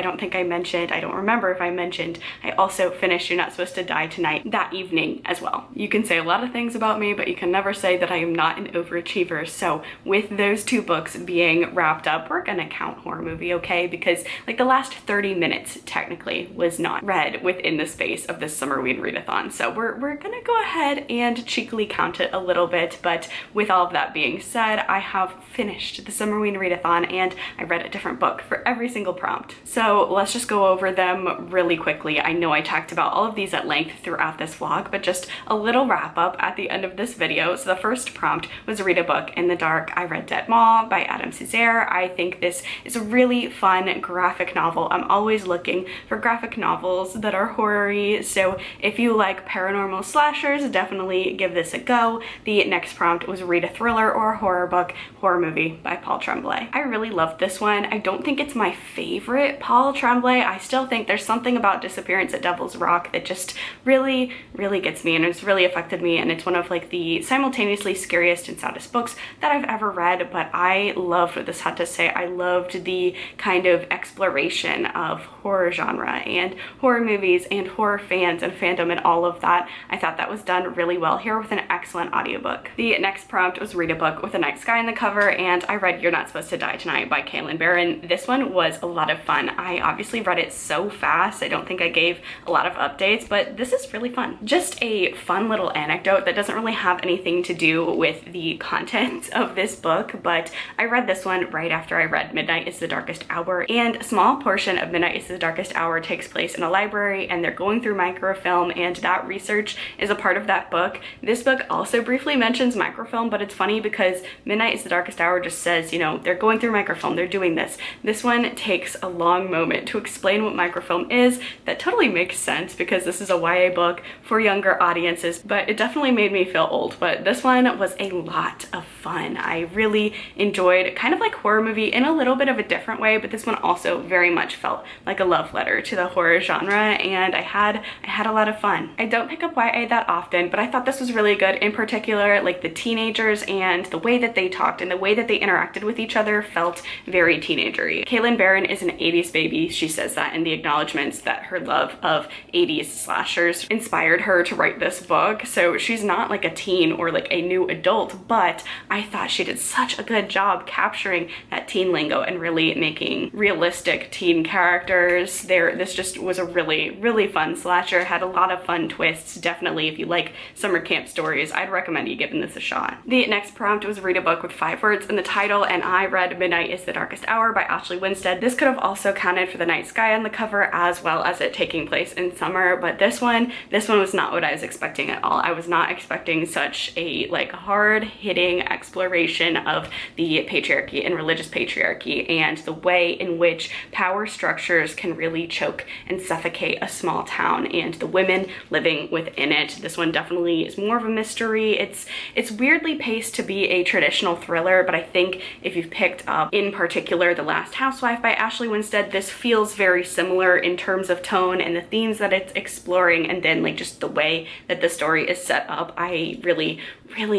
don't think I mentioned, I don't remember if I mentioned, I also finished You're Not Supposed to Die Tonight that evening as well. You can say a lot of things about me, but you can never say that I am not an overachiever. So with those two books being wrapped up, we're gonna count horror movie, okay? Because like the last 30 minutes technically was not read within the space of this Summerween readathon. So we're gonna go ahead and cheekily count it a little bit. But with all of that being said, I have finished the Summerween readathon and I read a different book for every single prompt. So let's just go over them really quickly. I know I talked about all of these at length throughout this vlog, but just a little wrap up at the end of this video. So the first prompt was read a book in the dark. I read Dead Ma by Cesare. I think this is a really fun graphic novel. I'm always looking for graphic novels that are horror-y, so if you like paranormal slashers, definitely give this a go. The next prompt was read a thriller or a horror book, horror movie by Tremblay. I really loved this one. I don't think it's my favorite Tremblay. I still think there's something about Disappearance at Devil's Rock that just really gets me, and it's really affected me, and it's one of like the simultaneously scariest and saddest books that I've ever read. But I loved what this had to say. I loved the kind of exploration of horror genre and horror movies and horror fans and fandom and all of that. I thought that was done really well here with an excellent audiobook. The next prompt was read a book with a night sky in the cover, and I read You're Not Supposed to Die Tonight by Kalynn Bayron. This one was a lot of fun. I obviously read it so fast. I don't think I gave a lot of updates, but this is really fun. Just a fun little anecdote that doesn't really have anything to do with the content of this book, but I read this one right after I read Midnight is the Darkest Hour, and a small portion of Midnight is the Darkest Hour takes place in a library, and they're going through microfilm, and that research is a part of that book. This book also briefly mentions microfilm, but it's funny because Midnight is the Darkest Hour just says, you know, they're going through microfilm, they're doing this. This one takes a long moment to explain what microfilm is. That totally makes sense because this is a YA book for younger audiences, but it definitely made me feel old. But this one was a lot of fun. I really enjoyed kind of like horror movie in a little bit of a different way, but this one also very much felt like a love letter to the horror genre, and I had a lot of fun. I don't pick up YA that often, but I thought this was really good. In particular, like the teenagers and the way that they talked and the way that they interacted with each other felt very teenagery. Kalynn Bayron is an 80s baby. She says that in the acknowledgements, that her love of 80s slashers inspired her to write this book. So she's not like a teen or like a new adult, but I thought she did such a good job capturing that teen lingo and really making realistic teen characters. This just was a really fun slasher. Had a lot of fun twists. Definitely, if you like summer camp stories, I'd recommend you giving this a shot. The next prompt was read a book with 5 words in the title, and I read Midnight is the Darkest Hour by Winstead. This could have also counted for the night sky on the cover as well as it taking place in summer, but this one was not what I was expecting at all. I was not expecting such a like hard-hitting exploration of the patriarchy and religious patriarchy and the way in which power structures can really choke and suffocate a small town and the women living within it. This one definitely is more of a mystery. It's weirdly paced to be a traditional thriller, but I think if you've picked up in particular The Last Housewife by Winstead, this feels very similar in terms of tone and the themes that it's exploring, and then like just the way that the story is set up. I really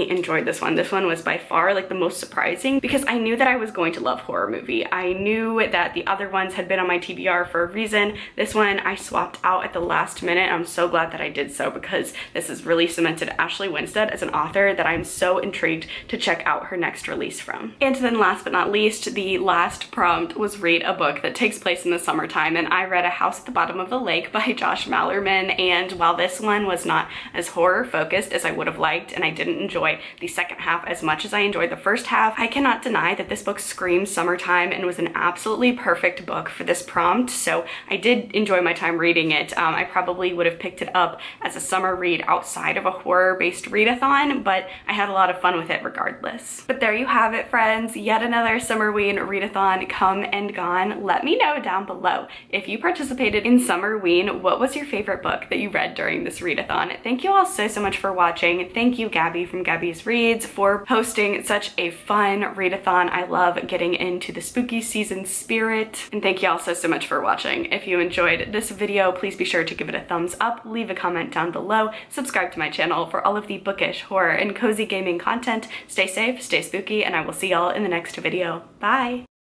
enjoyed this one. This one was by far like the most surprising because I knew that I was going to love horror movie. I knew that the other ones had been on my TBR for a reason. This one I swapped out at the last minute. I'm so glad that I did so because this has really cemented Winstead as an author that I'm so intrigued to check out her next release from. And then last but not least, the last prompt was read a book that takes place in the summertime, and I read A House at the Bottom of the Lake by Malerman. And while this one was not as horror focused as I would have liked, and I didn't enjoy the second half as much as I enjoyed the first half, I cannot deny that this book screams summertime and was an absolutely perfect book for this prompt. So I did enjoy my time reading it. I probably would have picked it up as a summer read outside of a horror-based readathon, but I had a lot of fun with it regardless. But there you have it, friends. Yet another Summerween readathon come and gone. Let me know down below if you participated in Summerween. What was your favorite book that you read during this readathon? Thank you all so much for watching. Thank you, Gabby from Gabby's Reads, for hosting such a fun readathon. I love getting into the spooky season spirit. And thank you all so much for watching. If you enjoyed this video, please be sure to give it a thumbs up, leave a comment down below, subscribe to my channel for all of the bookish, horror, and cozy gaming content. Stay safe, stay spooky, and I will see y'all in the next video. Bye!